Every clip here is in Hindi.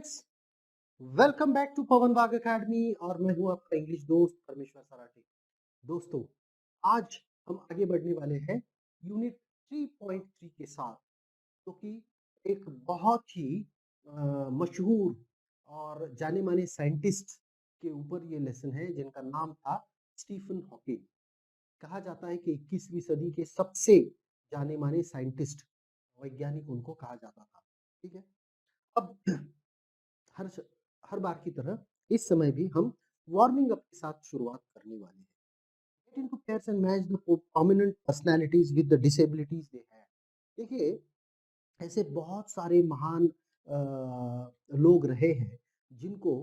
Friends, welcome back to Pawan Bagh academy और मैं हूं आपका इंग्लिश दोस्त परमेश्वर सराठी। दोस्तों, आज हम आगे बढ़ने वाले हैं यूनिट 3.3 के साथ, जो कि एक बहुत ही मशहूर और जाने माने साइंटिस्ट के ऊपर ये लेसन है, जिनका नाम था स्टीफन हॉकिंग। कहा जाता है कि 21वीं सदी के सबसे जाने माने साइंटिस्ट, वैज्ञानिक उनको कहा जाता था। ठीक है। अब हर हर बार की तरह इस समय भी हम वार्मिंग अप के साथ शुरुआत करने वाले हैं। Get into pairs and match the prominent personalities with the disabilities they have. देखिए, ऐसे बहुत सारे महान लोग रहे हैं जिनको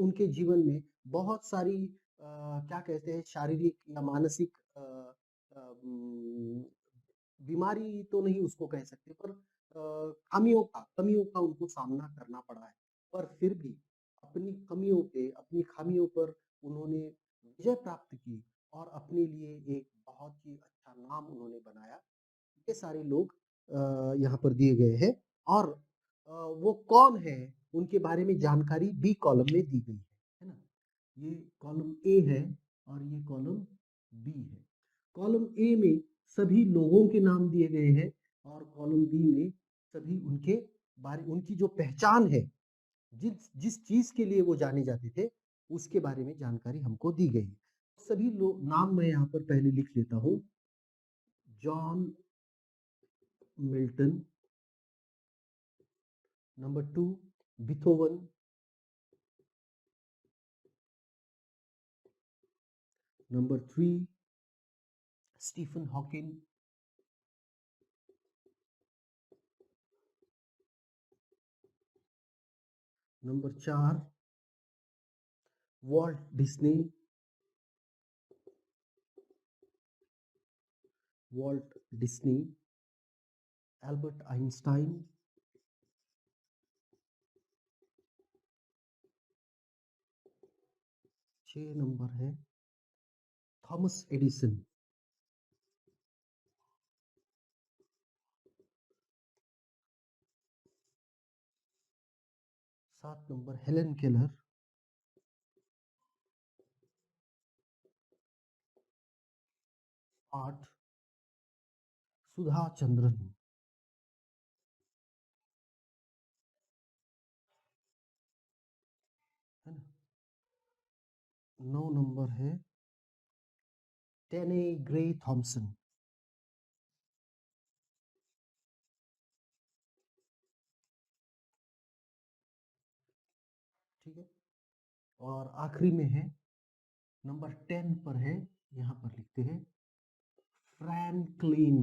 उनके जीवन में बहुत सारी क्या कहते हैं, शारीरिक या मानसिक बीमारी तो नहीं उसको कह सकते, पर कमियों का उनको सामना करना पड़ा है। पर फिर भी अपनी कमियों पे, अपनी खामियों पर उन्होंने विजय प्राप्त की और अपने लिए एक बहुत ही अच्छा नाम उन्होंने बनाया। ये सारे लोग यहाँ पर दिए गए हैं और वो कौन है, उनके बारे में जानकारी बी कॉलम में दी गई है ना। ये कॉलम ए है और ये कॉलम बी है। कॉलम ए में सभी लोगों के नाम दिए गए हैं और कॉलम बी में सभी उनकी जो पहचान है, जिस जिस चीज के लिए वो जाने जाते थे, उसके बारे में जानकारी हमको दी गई है। सभी लोग नाम मैं यहाँ पर पहले लिख लेता हूँ। John Milton, number 2 Beethoven, number 3 Stephen Hawking, number 4 Walt Disney, Albert Einstein, 6 number है Thomas Edison, 7 number Helen Keller, 8 Sudha Chandran, है ना। 9 नंबर है टेने ग्रे थॉमसन। ठीक है। और आखिरी में है नंबर 10 पर है, यहाँ पर लिखते हैं फ्रैंकलिन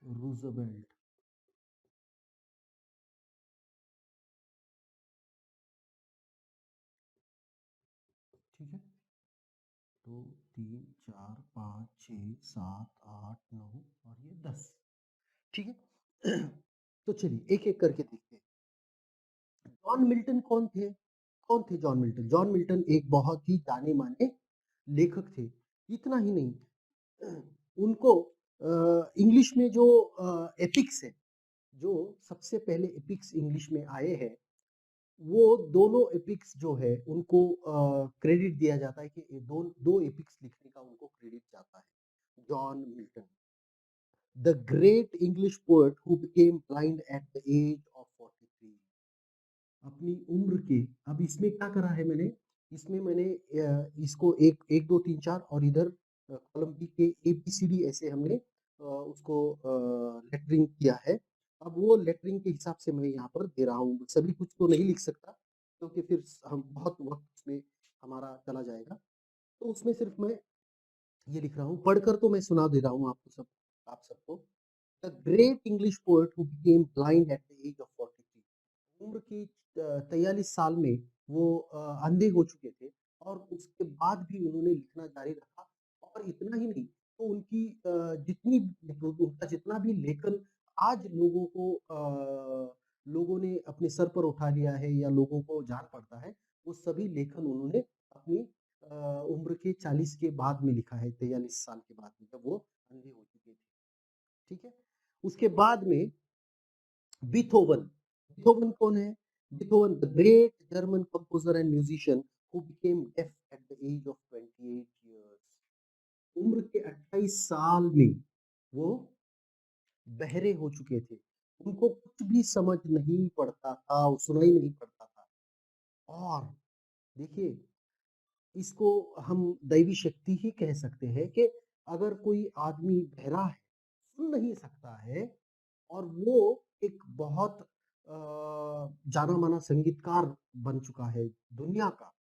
रूजवेल्ट। ठीक है। 2 3 4 5 6 7 8 9 और ये 10। ठीक है। तो चलिए एक एक करके देखते हैं। जॉन मिल्टन कौन थे? कौन थे जॉन मिल्टन? जॉन मिल्टन एक बहुत ही जाने माने लेखक थे। इतना ही नहीं, उनको इंग्लिश में जो एपिक्स है, जो सबसे पहले एपिक्स इंग्लिश में आए हैं, वो दोनों एपिक्स जो है उनको क्रेडिट दिया जाता है कि दो दो एपिक्स लिखने का उनको क्रेडिट जाता है। John Milton, the great English poet who became blind at the age of 43। अपनी उम्र के, अब इसमें क्या करा है मैंने, इसमें मैंने इसको एक एक दो तीन चार और इधर कॉलम बी के ABCD ऐसे हमने उसको लेटरिंग किया है। अब वो लेटरिंग के हिसाब से मैं यहाँ पर दे रहा हूँ, सभी कुछ तो नहीं लिख सकता क्योंकि फिर हम बहुत वक्त उसमें हमारा चला जाएगा। तो उसमें सिर्फ मैं ये लिख रहा हूँ, पढ़कर तो मैं सुना दे रहा हूँ आपको सब, आप सबको। The great English poet who became blind at the age of 43। उम्र की 43 साल में वो अंधे हो चुके थे और उसके बाद भी उन्होंने लिखना जारी रखा। और इतना ही नहीं, तो उनकी उनका जितना भी लेखन आज लोगों ने अपने सर पर उठा लिया है या लोगों को जान पड़ता है, वो सभी लेखन उन्होंने अपनी उम्र के 40 के बाद में लिखा है, 43 साल के बाद में, जब वो अंधे हो चुके थे। ठीक है। उसके बाद में बीथोवन, बीथोवन कौन है? Beethoven, the great German composer and musician who became deaf at the age of 28 years. उम्र के 28 साल में वो बहरे हो चुके थे। उनको कुछ भी समझ नहीं पड़ता था, सुनाई नहीं पड़ता था। और देखिए, इसको हम दैवी शक्ति ही कह सकते हैं कि अगर कोई आदमी बहरा है, सुन नहीं सकता है और वो एक बहुत जाना-माना संगीतकार बन चुका है, दुनिया का,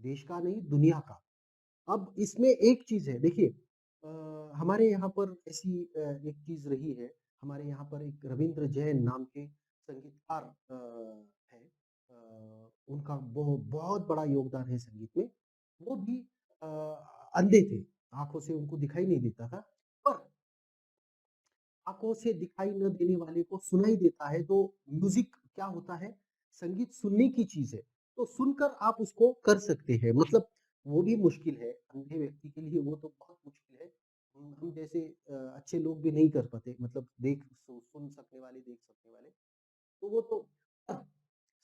देश का नहीं, दुनिया का। अब इसमें एक चीज़ है, देखिए हमारे यहाँ पर ऐसी एक चीज़ रही है, हमारे यहाँ पर एक रवींद्र जैन नाम के संगीतकार हैं। उनका बहुत बड़ा योगदान है संगीत में। वो भी अ, अंधे थे, आँखों से उनको दिखाई नहीं देता था, पर आँखों से दिखाई न देने वाले को सुनाई देता है, तो म्यूज़िक क्या होता है, संगीत सुनने की चीज़ है, तो सुनकर आप उसको कर सकते हैं। मतलब वो भी मुश्किल है, अंधे व्यक्ति के लिए वो तो बहुत मुश्किल है। हम जैसे अच्छे लोग भी नहीं कर पाते, मतलब सुन सकने वाले, देख सकने वाले, तो वो तो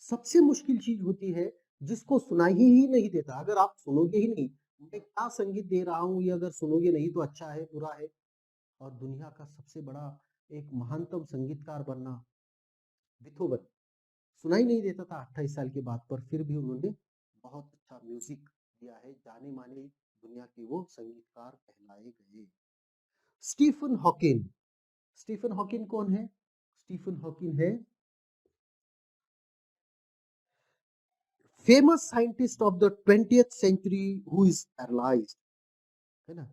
सबसे मुश्किल चीज़ होती है, जिसको सुनाई ही नहीं देता। अगर आप सुनोगे ही नहीं, मैं क्या संगीत दे रहा हूँ, ये अगर सुनोगे नहीं तो अच्छा है, बुरा है? और दुनिया का सबसे बड़ा एक महानतम संगीतकार बनना, बीथोवन, सुनाई नहीं देता था 28 साल के बाद, पर फिर भी उन्होंने बहुत अच्छा म्यूजिक दिया है, जाने माने दुनिया के वो संगीतकार कहलाए गए। स्टीफन हॉकिंग, स्टीफन हॉकिंग कौन है? स्टीफन हॉकिंग है famous scientist of the 20th century who is paralysed, है ना,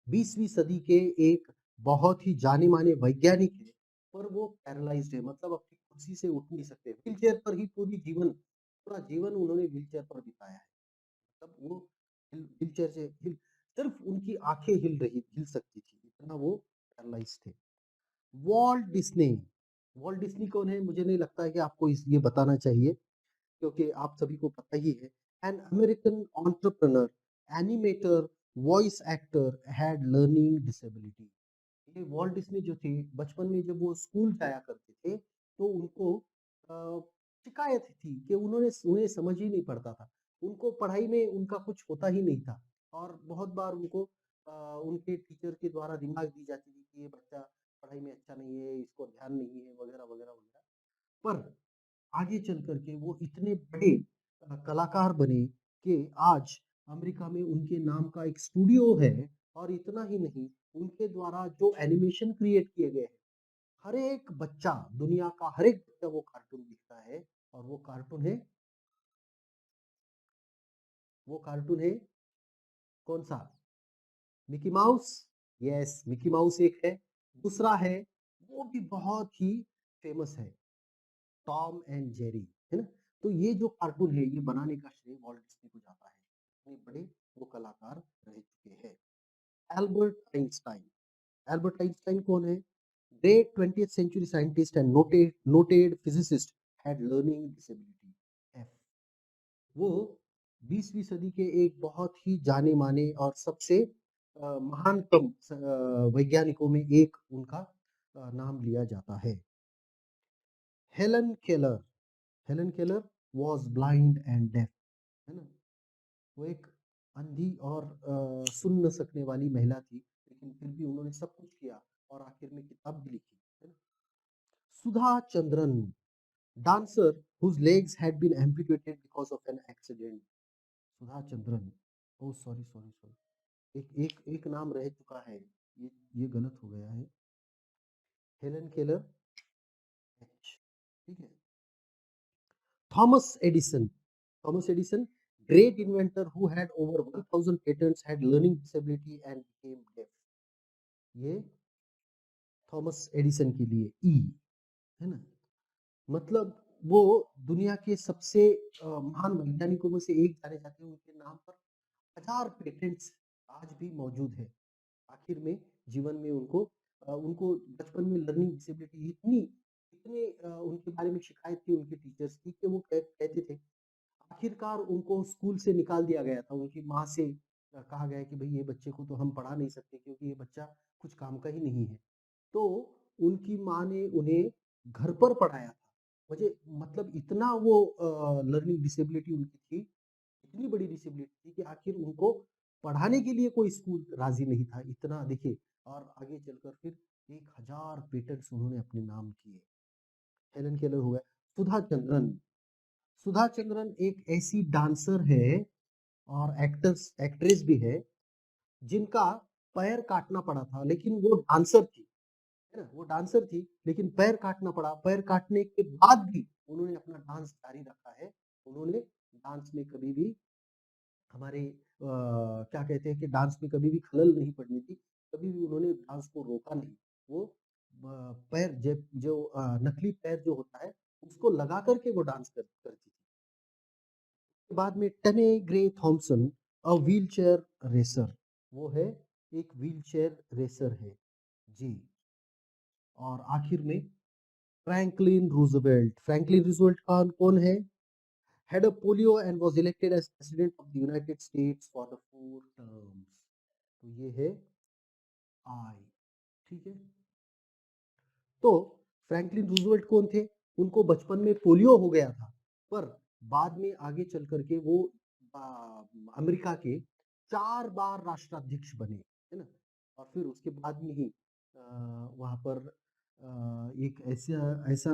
20वीं सदी के एक बहुत ही जाने-माने वैज्ञानिक हैं, पर वो पैरालाइज़्ड है, मतलब अपनी कुर्सी से उठ नहीं सकते। व्हीलचेयर पर ही पूरा जीवन उन्होंने व्हीलचेयर पर बिताया है। मतलब वो व्हीलचेयर से हिल सिर्फ उनकी आँखें हिल सकती थी, इतना वो पैरालाइज़्ड थे। वॉल्ट डिज्नी, वॉल्ट डिज्नी कौन है? मुझे नहीं लगता है कि आपको ये बताना चाहिए, क्योंकि आप सभी को पता ही है। An American entrepreneur, animator, voice actor had learning disability. ये वॉल्ट डिज्नी जो थे, बचपन में जब वो स्कूल जाया करते थे, तो उनको शिकायत थी कि उन्हें समझ ही नहीं पड़ता था। उनको पढ़ाई में उनका कुछ होता ही नहीं था, और बहुत बार उनको उनके टीचर के द्वारा दिमाग दी जाती थी कि ये बच्चा पढ़ाई में अच्छा नहीं है, इसको ध्यान नहीं है, वगैरह, वगैरह, वगैरह। पर आगे चल कर के वो इतने बड़े कलाकार बने कि आज अमेरिका में उनके नाम का एक स्टूडियो है, और इतना ही नहीं, उनके द्वारा जो एनिमेशन क्रिएट किए गए हैं, हर एक बच्चा, दुनिया का हर एक बच्चा वो कार्टून दिखता है, और वो कार्टून है कौन सा? Mickey mouse. Yes, Mickey mouse एक है। दूसरा है, वो भी बहुत ही फेमस है, टॉम एंड जेरी, है ना? तो ये जो कार्टून है, ये बनाने का श्रेय वॉल्ट डिज्नी को जाता है। इतने बड़े वो कलाकार रह चुके हैं। एल्बर्ट आइंस्टाइन, एल्बर्ट आइंस्टाइन कौन है? Great 20th century scientist and noted physicist, had learning disability, एफ। वो 20वीं सदी के एक बहुत ही जाने माने और सबसे महानतम वैज्ञानिकों में एक उनका नाम लिया जाता है। Helen Keller, Helen Keller was blind and deaf, है ना, वो एक अंधी और सुन न सकने वाली महिला थी, लेकिन फिर भी उन्होंने सब कुछ किया और आखिर में किताब भी लिखी, है ना? Sudha Chandran, dancer whose legs had been amputated because of an accident, Sudha Chandran, oh sorry, sorry, sorry, एक एक एक नाम रह चुका है, ये गलत हो गया है। हेलन केलर, एच, ठीक है। Thomas Edison, Thomas Edison, great inventor who had over 1000 patents, had learning disability and became deaf, ये थॉमस एडिसन के लिए ई, है ना? मतलब वो दुनिया के सबसे महान वैज्ञानिकों में से एक जाने जाते हैं, उनके नाम पर 1000 पेटेंट्स आज भी मौजूद है। आखिर में जीवन में उनको बचपन में लर्निंग डिसेबिलिटी इतने उनके बारे में शिकायत थी उनके टीचर्स की कि वो कहते थे, आखिरकार उनको स्कूल से निकाल दिया गया था। उनकी माँ से कहा गया कि भई ये बच्चे को तो हम पढ़ा नहीं सकते, क्योंकि ये बच्चा कुछ काम का ही नहीं है। तो उनकी माँ ने उन्हें घर पर पढ़ाया था। मुझे मतलब इतना वो लर्निंग डिसेबिलिटी उनकी थी, इतनी बड़ी डिसेबिलिटी थी कि आखिर उनको पढ़ाने के लिए कोई स्कूल राजी नहीं था, इतना देखिए। और आगे चलकर फिर 1000 पेटेंट्स उन्होंने अपने नाम किए। हेलन केलर हो गया। सुधा चंद्रन, सुधा चंद्रन एक ऐसी डांसर है और एक्ट्रेस भी है जिनका पैर काटना पड़ा था, लेकिन वो डांसर थी, है ना, वो डांसर थी लेकिन पैर काटना पड़ा। पैर काटने के बाद भी उन्होंने अपना डांस जारी रखा है। उन्होंने डांस में कभी भी हमारे क्या कहते हैं कि डांस में कभी भी खलल नहीं पड़नी थी, कभी भी उन्होंने डांस को रोका नहीं। वो पैर जो नकली पैर जो होता है उसको लगा करके वो डांस करती थी। बाद में टने ग्रे थॉम्सन, अ व्हीलचेयर रेसर, वो है एक व्हीलचेयर रेसर है जी। और आखिर में फ्रैंकलिन रूजवेल्ट, फ्रैंकलिन रूजवेल्ट कौन है? had a polio and was elected as president of the United States for the 4 terms। तो ये है आई, ठीक है। तो फ्रैंकलिन रूजवेल्ट कौन थे? उनको बचपन में पोलियो हो गया था, पर बाद में आगे चल करके वो अमेरिका के 4 बार राष्ट्राध्यक्ष बने, है ना। और फिर उसके बाद में ही वहाँ पर एक ऐसा ऐसा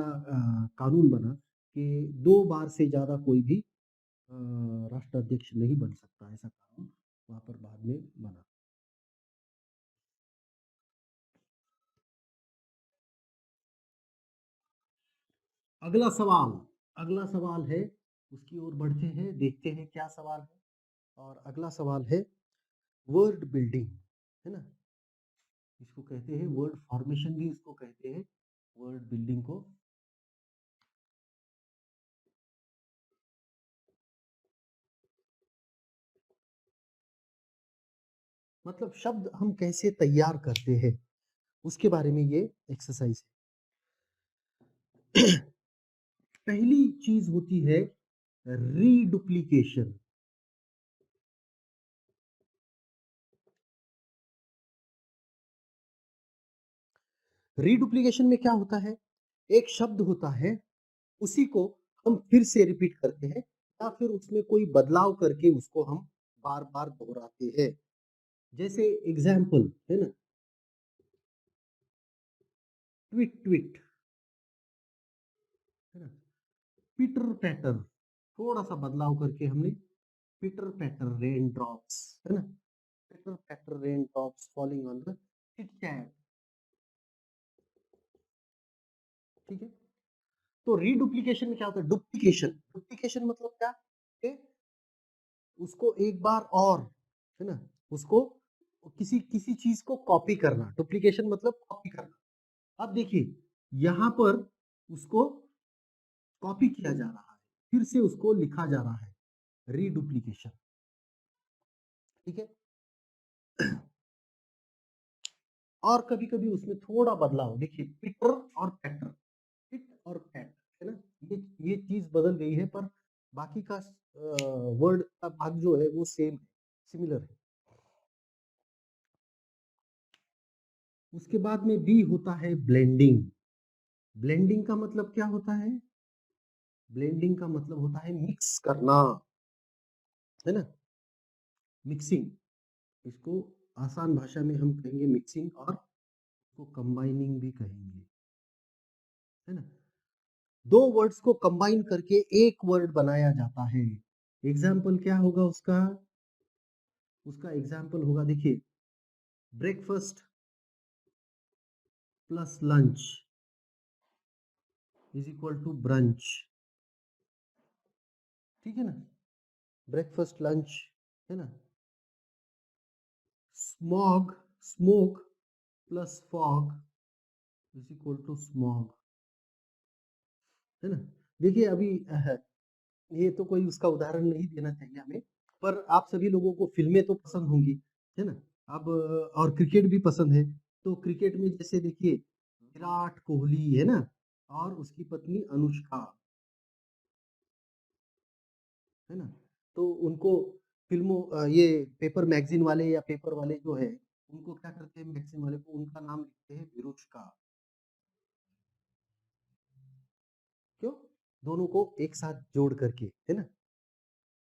कानून बना कि 2 बार से ज्यादा कोई भी राष्ट्राध्यक्ष नहीं बन सकता, ऐसा कानून वहाँ पर बाद में बना। अगला सवाल, अगला सवाल है, उसकी ओर बढ़ते हैं, देखते हैं क्या सवाल है। और अगला सवाल है वर्ड बिल्डिंग, है ना, इसको कहते हैं वर्ड फॉर्मेशन भी इसको कहते हैं, वर्ड बिल्डिंग को। मतलब शब्द हम कैसे तैयार करते हैं उसके बारे में ये एक्सरसाइज है। पहली चीज होती है रीडुप्लीकेशन। रीडुप्लीकेशन में क्या होता है? एक शब्द होता है, उसी को हम फिर से रिपीट करते हैं या फिर उसमें कोई बदलाव करके उसको हम बार बार दोहराते हैं। जैसे एग्जाम्पल है ना, ट्वीट ट्वीट, है ना, पीटर पैटर, थोड़ा सा बदलाव करके हमने पीटर पैटर रेन ड्रॉप्स, है ना, pitter patter rain drops falling on the chit chat, ठीक है। तो रीडुप्लीकेशन में क्या होता है? डुप्लीकेशन, डुप्लीकेशन मतलब क्या कि उसको एक बार और, है ना, उसको किसी किसी चीज को कॉपी करना। डुप्लीकेशन मतलब कॉपी करना। अब देखिए यहाँ पर उसको कॉपी किया जा रहा है, फिर से उसको लिखा जा रहा है, रीडुप्लीकेशन, ठीक है। और कभी कभी उसमें थोड़ा बदलाव, देखिए पिटर और पैटर, पिट और पैट, है ना, ये चीज बदल गई है, पर बाकी का वर्ड का भाग जो है वो सेम है, सिमिलर है। उसके बाद में बी होता है ब्लेंडिंग। ब्लेंडिंग का मतलब क्या होता है? ब्लेंडिंग का मतलब होता है मिक्स करना, है ना, मिक्सिंग। इसको आसान भाषा में हम कहेंगे मिक्सिंग, और इसको कंबाइनिंग भी कहेंगे, है ना। दो वर्ड्स को कंबाइन करके एक वर्ड बनाया जाता है। एग्जाम्पल क्या होगा उसका? उसका एग्जाम्पल होगा, देखिए, breakfast plus lunch is equal to brunch, ठीक है ना, ब्रेकफास्ट लंच, है ना। Smog, smoke plus fog is equal to smog, है ना। देखिए अभी ये तो कोई उसका उदाहरण नहीं देना चाहिए हमें, पर आप सभी लोगों को फिल्में तो पसंद होंगी, है ना। अब और क्रिकेट भी पसंद है। तो क्रिकेट में जैसे देखिए विराट कोहली, है ना, और उसकी पत्नी अनुष्का, है ना। तो उनको फिल्मों ये पेपर मैगजीन वाले या पेपर वाले जो है, उनको क्या करते हैं, मैगजीन वाले को उनका नाम लिखते हैं विरुष्का, क्यों? दोनों को एक साथ जोड़ करके, है ना?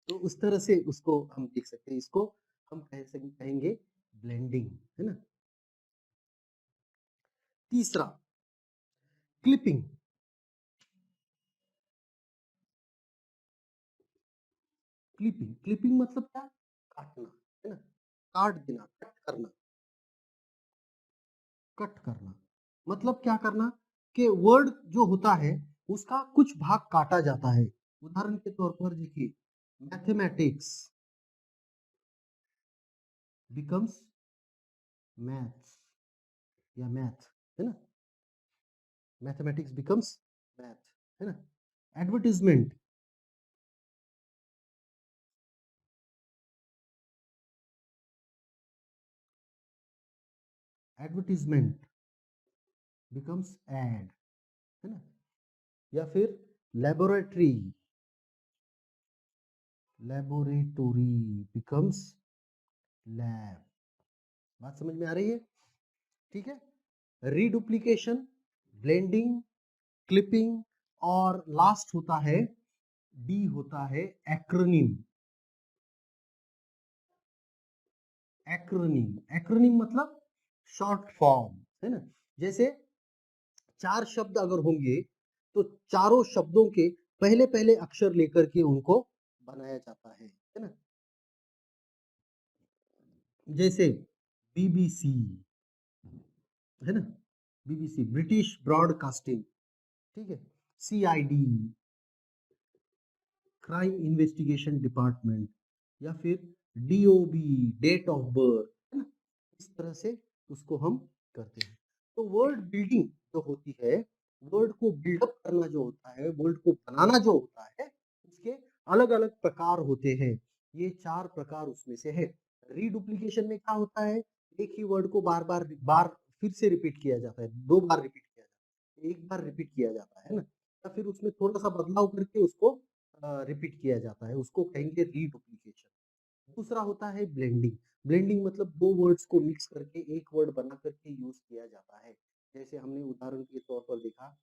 तो उस तरह से उसको हम देख सकते हैं। इसको हम कहेंगे ब्लेंडिंग, है ना? तीसरा क्लिपिंग। क्लिपिंग क्लिपिंग मतलब क्या? काटना, है ना? काट देना, कट करना मतलब क्या करना कि वर्ड जो होता है उसका कुछ भाग काटा जाता है। उदाहरण के तौर पर देखिए, मैथमेटिक्स बिकम्स मैथ्स या मैथ, है ना? मैथमेटिक्स बिकम्स मैथ, है ना? एडवर्टीजमेंट एडवर्टीजमेंट बिकम्स एड, है ना? या फिर लेबोरेटरी लेबोरेटोरी बिकम्स लैब। बात समझ में आ रही है? ठीक है। रीडुप्लीकेशन, ब्लेंडिंग, क्लिपिंग और लास्ट होता है डी होता है एक्रोनिम। एक्रोनिम मतलब शॉर्ट फॉर्म, है ना? जैसे चार शब्द अगर होंगे तो चारों शब्दों के पहले पहले अक्षर लेकर के उनको बनाया जाता है ना? जैसे बीबीसी, है ना? बीबीसी ब्रिटिश ब्रॉडकास्टिंग, ठीक है? सीआईडी क्राइम इन्वेस्टिगेशन डिपार्टमेंट, या फिर डीओबी डेट ऑफ बर्थ, है ना? इस तरह से उसको हम करते हैं। तो वर्ड बिल्डिंग जो होती है, वर्ड को बिल्डअप करना जो होता है, वर्ड को बनाना जो होता है, उसके अलग अलग प्रकार होते हैं। ये चार प्रकार उसमें से है। रीडुप्लीकेशन में क्या होता है? एक ही वर्ड को बार बार बार फिर से रिपीट किया जाता है, दो बार रिपीट किया जाता है, एक बार रिपीट किया जाता है ना? या फिर उसमें थोड़ा सा बदलाव करके उसको रिपीट किया जाता है, उसको कहेंगे रीडुप्लीकेशन। दूसरा होता है ब्लेंडिंग। ब्लेंडिंग मतलब दो वर्ड्स को मिक्स करके एक वर्ड बना करके यूज किया जाता है। जैसे हमने उदाहरण के तौर पर देखा,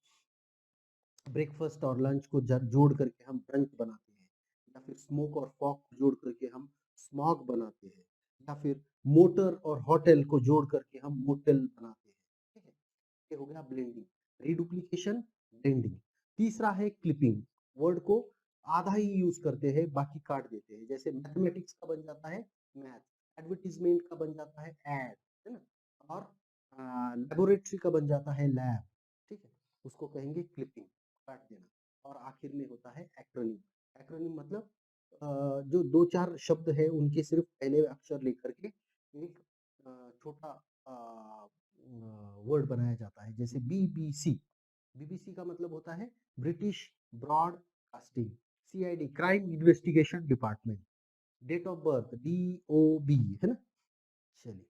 ब्रेकफास्ट और लंच को जोड़ करके हम ब्रंच बनाते हैं, या फिर स्मोक और फॉग को जोड़ करके हम स्मॉग बनाते हैं, या फिर मोटर और होटल को जोड़ करके हम मोटेल बनाते हैं। ठीक है, ये हो गया ब्लेंडिंग। रिडुप्लीकेशन, ब्लेंडिंग। तीसरा है क्लिपिंग। वर्ड को आधा ही यूज करते हैं, बाकी काट देते हैं। जैसे मैथमेटिक्स का बन जाता है मैथ, एडवर्टीजमेंट का बन जाता है एड, है ना? और लेबोरेटरी का बन जाता है लैब। ठीक है, उसको कहेंगे क्लिपिंग, काट देना। और आखिर में होता है एक्रोनिम। एक्रोनिम मतलब जो दो चार शब्द है उनके सिर्फ पहले अक्षर लेकर के एक छोटा वर्ड बनाया जाता है। जैसे बीबीसी, बीबीसी का मतलब होता है British broadcasting. CID crime investigation department. Date of birth DOB, है ना? चलिए,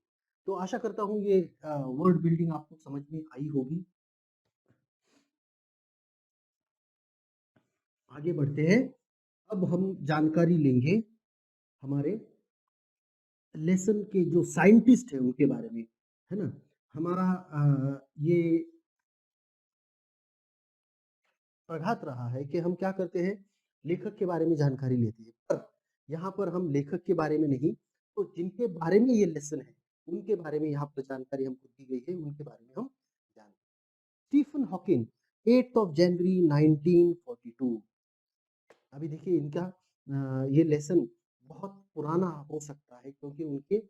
तो आशा करता हूँ ये वर्ड बिल्डिंग आपको समझ में आई होगी। आगे बढ़ते हैं। अब हम जानकारी लेंगे हमारे लेसन के जो साइंटिस्ट है उनके बारे में, है ना? हमारा ये प्रघात रहा है कि हम क्या करते हैं, लेखक के बारे में जानकारी लेते हैं, पर यहाँ पर हम लेखक के बारे में नहीं, तो जिनके बारे में ये लेसन है उनके बारे में यहाँ पर जानकारी हमको दी गई है, उनके बारे में हम जानते हैं। Stephen Hawking, 8 of January 1942। अभी देखिए इनका ये लेसन बहुत पुराना हो सकता है, क्योंकि उनकी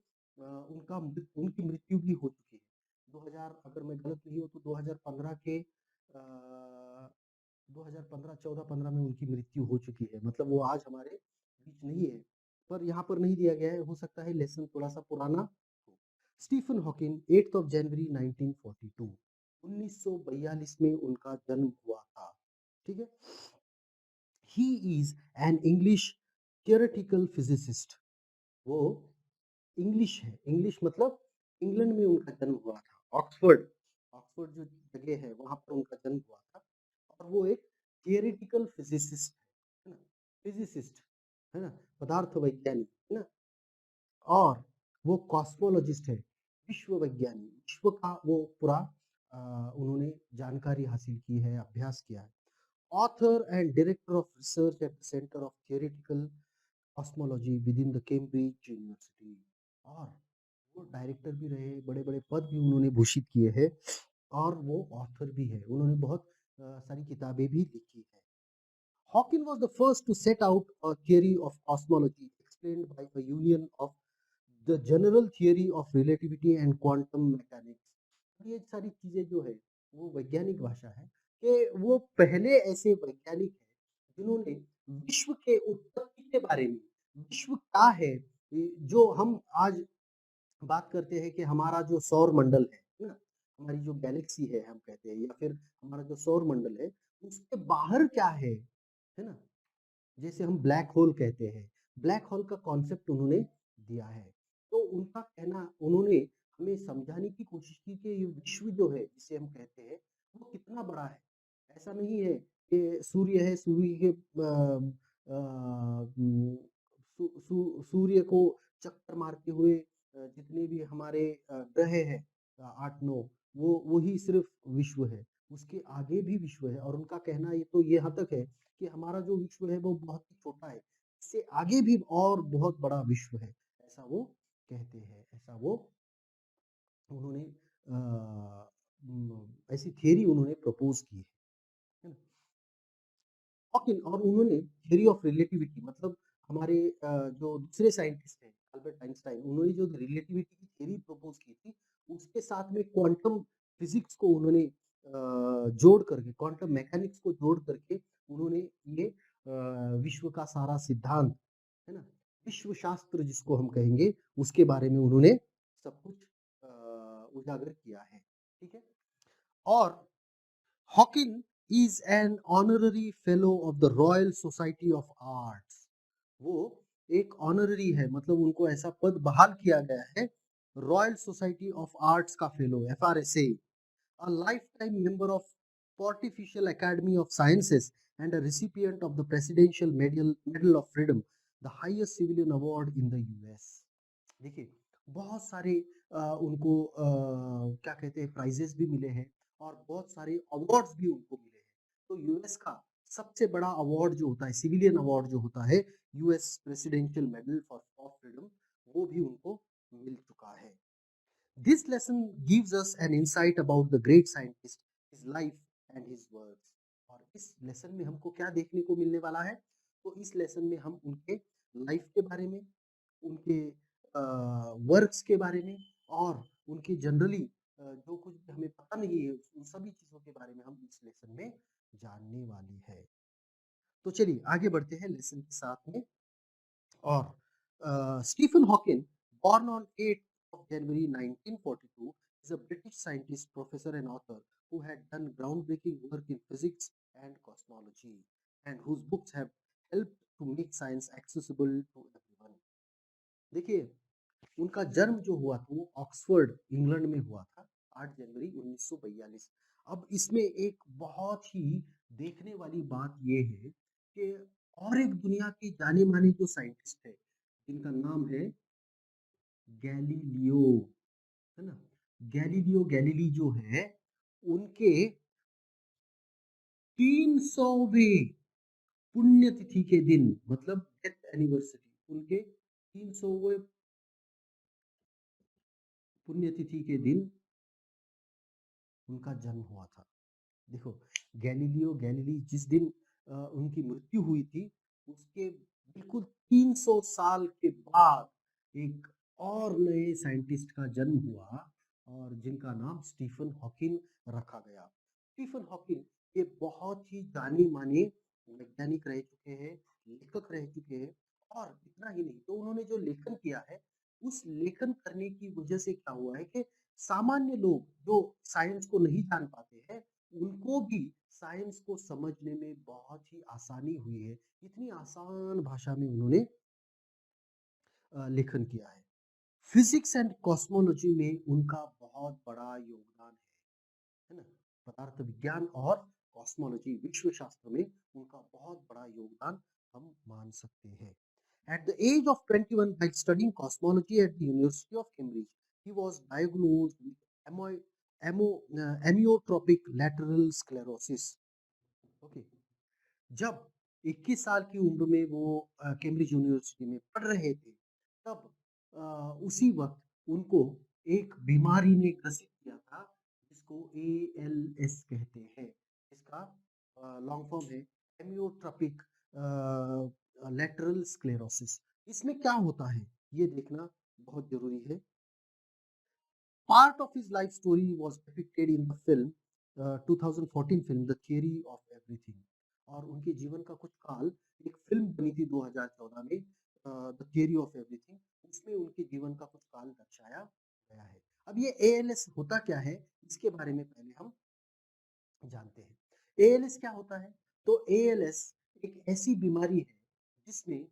मृत्यु भी हो चुकी है। 2000, अगर मैं गलत नहीं हूँ तो 2015 के 2015 14-15 में उनकी मृत्यु हो चुकी है। मतलब वो आज हमारे बीच नहीं है, पर यहाँ पर नहीं दिया गया है, हो सकता है लेसन थोड़ा सा पुराना हो। स्टीफन हॉकिंग, 8 ऑफ जनवरी 1942, 1942 में उनका जन्म हुआ था। ठीक है। He is an English theoretical physicist. वो इंग्लिश है। इंग्लिश मतलब इंग्लैंड में उनका जन्म हुआ था। ऑक्सफोर्ड, ऑक्सफोर्ड जो जगह है वहां पर उनका जन्म हुआ था। और वो एक थियोरेटिकल फिजिसिस्ट है ना? फिजिसिस्ट, है ना? पदार्थ वैज्ञानिक, है ना? और वो कॉस्मोलॉजिस्ट है, विश्व वैज्ञानिक। विश्व का वो पूरा उन्होंने जानकारी हासिल की है, अभ्यास किया है। author and director of research at the Center of Theoretical Cosmology within the Cambridge University. और वो डायरेक्टर भी रहे, बड़े-बड़े पद भी उन्होंने भूषित किए हैं और वो ऑथर भी है। उन्होंने बहुत सारी किताबें भी लिखी है। Hawking was the first to set out a theory of cosmology explained by a union of the general theory of relativity and quantum mechanics. ये सारी चीजें जो है वो वैज्ञानिक भाषा है कि वो पहले ऐसे वैज्ञानिक हैं जिन्होंने विश्व के उत्पत्ति के बारे में, विश्व क्या है, जो हम आज बात करते हैं कि हमारा जो सौर मंडल है ना, हमारी जो गैलेक्सी है हम कहते हैं, या फिर हमारा जो सौर मंडल है उसके बाहर क्या है ना, जैसे हम ब्लैक होल कहते हैं, ब्लैक होल का कॉन्सेप्ट उन्होंने दिया है। तो उनका कहना, उन्होंने हमें समझाने की कोशिश की कि ये विश्व जो है जिसे हम कहते हैं वो कितना बड़ा है। ऐसा नहीं है कि सूर्य है, सूर्य के सूर्य को चक्कर मारते हुए जितने भी हमारे ग्रह हैं 8-9, वो वही सिर्फ विश्व है। उसके आगे भी विश्व है और उनका कहना ये तो यहाँ तक है कि हमारा जो विश्व है वो बहुत ही छोटा है। इससे आगे भी और बहुत बड़ा विश्व है। ऐसा वो कहते हैं, ऐसा वो उन्होंने ऐसी थियरी उन्होंने प्रपोज़ की है ना? हॉकिंग और उन्होंने थ्योरी ऑफ रिलेटिविटी, मतलब हमारे जो दूसरे साइंटिस्ट हैं अल्बर्ट आइंस्टाइन, उन्होंने जो रिलेटिविटी की थ्योरी प्रपोज की थी उसके साथ में क्वांटम फिजिक्स को उन्होंने जोड़ करके, क्वांटम मैकेनिक्स को जोड़ करके उन्होंने ये विश्व का सारा सिद्धांत है ना, विश्व शास्त्र जिसको हम कहेंगे उसके बारे में उन्होंने सब कुछ उजागर किया है। ठीक है। और Hawking is an honorary fellow of the Royal Society of Arts. वो एक ऑनररी है, मतलब उनको ऐसा पद बहाल किया गया है, रॉयल सोसाइटी ऑफ आर्ट्स का fellow, FRSA, a lifetime member of Pontifical Academy of Sciences and a recipient of the Presidential Medal of Freedom, the highest civilian award in the US. देखिए, बहुत सारे उनको क्या कहते हैं प्राइजेस भी मिले हैं और बहुत सारे अवार्ड्स भी उनको मिले हैं। तो यूएस का सबसे बड़ा अवार्ड जो होता है, सिविलियन अवार्ड जो होता है, US presidential medal for of freedom, वो भी उनको मिल चुका है। This lesson gives us an insight about the great scientist, his life and his works. और इस लेसन में हमको क्या देखने को मिलने वाला है? तो इस लेसन में हम उनके लाइफ के बारे में, उनके वर्क्स के बारे में और उनके जनरली जो कुछ भी हमें पता नहीं है उन सभी चीजों के बारे में हम इस लेसन में जानने वाले हैं। तो चलिए आगे बढ़ते हैं लेसन के साथ में। और Stephen Hawking, born on 8th of January 1942, is a British scientist, professor and author who had done groundbreaking work in physics and cosmology and whose books have helped to make science accessible to everyone. देखिए, उनका जन्म जो हुआ था वो ऑक्सफोर्ड इंग्लैंड में हुआ था 8 जनवरी 1942। अब इसमें एक बहुत ही देखने वाली बात ये है कि और एक दुनिया के जाने माने जो साइंटिस्ट है जिनका नाम है गैलीलियो, है ना, गैलीलियो गैलीली जो है उनके 300वें पुण्यतिथि के दिन, मतलब डेथ एनिवर्सरी, उनके 300वें पुण्यतिथि के दिन उनका जन्म हुआ था। देखो, गैलीलियो गैलीली जिस दिन उनकी मृत्यु हुई थी उसके बिल्कुल 300 साल के बाद एक और नए साइंटिस्ट का जन्म हुआ और जिनका नाम स्टीफन हॉकिंग रखा गया। स्टीफन हॉकिंग ये बहुत ही जाने माने वैज्ञानिक रह चुके हैं, लेखक रह चुके हैं, और इतना ही नहीं तो उन्होंने जो लेखन किया है उस लेखन करने की वजह से क्या हुआ है कि सामान्य लोग जो साइंस को नहीं जान पाते हैं उनको भी साइंस को समझने में बहुत ही आसानी हुई है। इतनी आसान भाषा में उन्होंने लेखन किया है। फिजिक्स एंड कॉस्मोलॉजी में उनका बहुत बड़ा योगदान है ना? पदार्थ विज्ञान और कॉस्मोलॉजी, विश्व शास्त्र में उनका बहुत बड़ा योगदान हम मान सकते हैं। At the age of 21, while studying cosmology at the University of Cambridge, he was diagnosed with amyotrophic lateral sclerosis. Okay. जब 21 साल की उम्र में वो कैम्ब्रिज यूनिवर्सिटी में पढ़ रहे थे, तब उसी वक़्त उनको एक बीमारी ने ग्रसित किया था, जिसको एएलएस कहते हैं। इसका लॉन्ग फॉर्म है एमियोट्रोपिक लैटरल स्क्लेरोसिस। इसमें क्या होता है, ये देखना बहुत ज़रूरी है। Part of his life story was depicted in the film 2014 film The Theory of Everything। और उनके जीवन का कुछ काल एक फिल्म बनी थी 2014 में द थियरी ऑफ एवरीथिंग। उसमें उनके जीवन का कुछ काल दर्शाया गया है। अब ये एएलएस होता क्या है, इसके बारे में पहले हम जानते हैं। एएलएस क्या होता है? तो एएलएस एक ऐसी बीमारी है जिसमें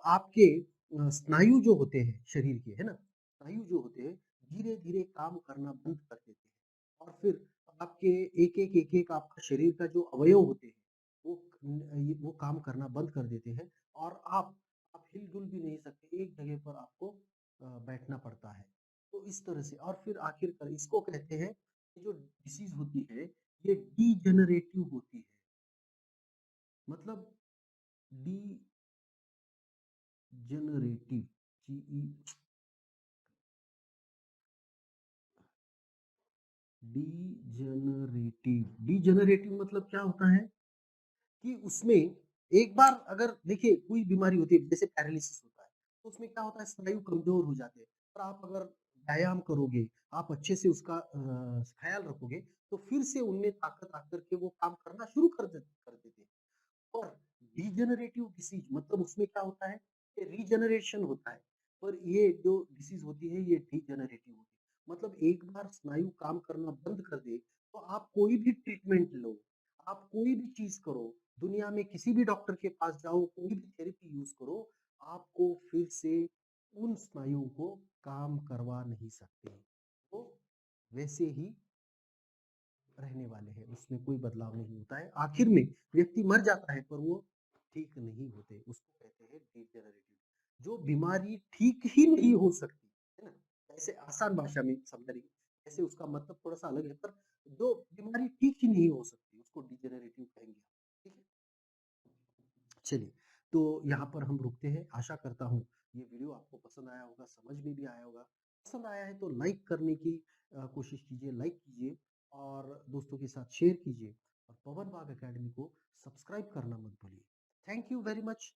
आपके स्नायु जो होते हैं शरीर के, है ना? स्नायु जो होते हैं धीरे-धीरे काम करना बंद कर देते हैं और फिर आपके एक-एक आपका शरीर का जो अवयव होते हैं वो काम करना बंद कर देते हैं और आप हिल-डुल भी नहीं सकते, एक जगह पर आपको बैठना पड़ता है। तो इस तरह से और फिर आखिरकार इसको कहते हैं कि जो डिसीज़ होती है ये डीजेनरेटिव होती है। मतलब डीजेनरेटिव जीई डीजेनरेटिव मतलब क्या होता है कि उसमें एक बार अगर देखिए कोई बीमारी होती है जैसे पैरालिसिस होता है, तो उसमें क्या होता है स्नायु कमज़ोर हो जाते हैं। पर आप अगर व्यायाम करोगे, आप अच्छे से उसका ख़्याल रखोगे, तो फिर से उनमें ताकत आकर के वो काम करना शुरू कर देते हैं। और डिजेनरेटिव डिसीज मतलब उसमें क्या होता है कि रीजनरेशन होता है पर ये जो डिसीज होती है ये डिजेनरेटिव होती है मतलब एक बार स्नायु काम करना बंद कर दे तो आप कोई भी ट्रीटमेंट लो आप कोई भी चीज करो दुनिया में किसी भी डॉक्टर के पास जाओ कोई भी थेरेपी यूज करो आपको फिर से उन स्नायुओं को काम करवा नहीं सकते वो वैसे ही रहने वाले हैं, उसमें कोई बदलाव नहीं होता है। आखिर में व्यक्ति मर जाता है पर वो ठीक नहीं होते, उसको कहते हैं डिजेनरेटिव। जो बीमारी ठीक ही नहीं हो सकती, है ना? ऐसे आसान भाषा में समझाइए, ऐसे उसका मतलब थोड़ा-सा अलग है पर जो बीमारी ठीक ही नहीं हो सकती, उसको डिजेनरेटिव कहेंगे हम, ठीक है? चलिए, तो यहाँ पर हम रुकते हैं। आशा करता हूँ ये वीडियो आपको पसंद आया होगा, समझ में भी आया होगा। पसंद आया है तो लाइक करने की कोशिश कीजिए, लाइक कीजिए और दोस्तों के साथ शेयर कीजिए और पवन बाग अकेडमी को सब्सक्राइब करना मत भूलिए। Thank you very much.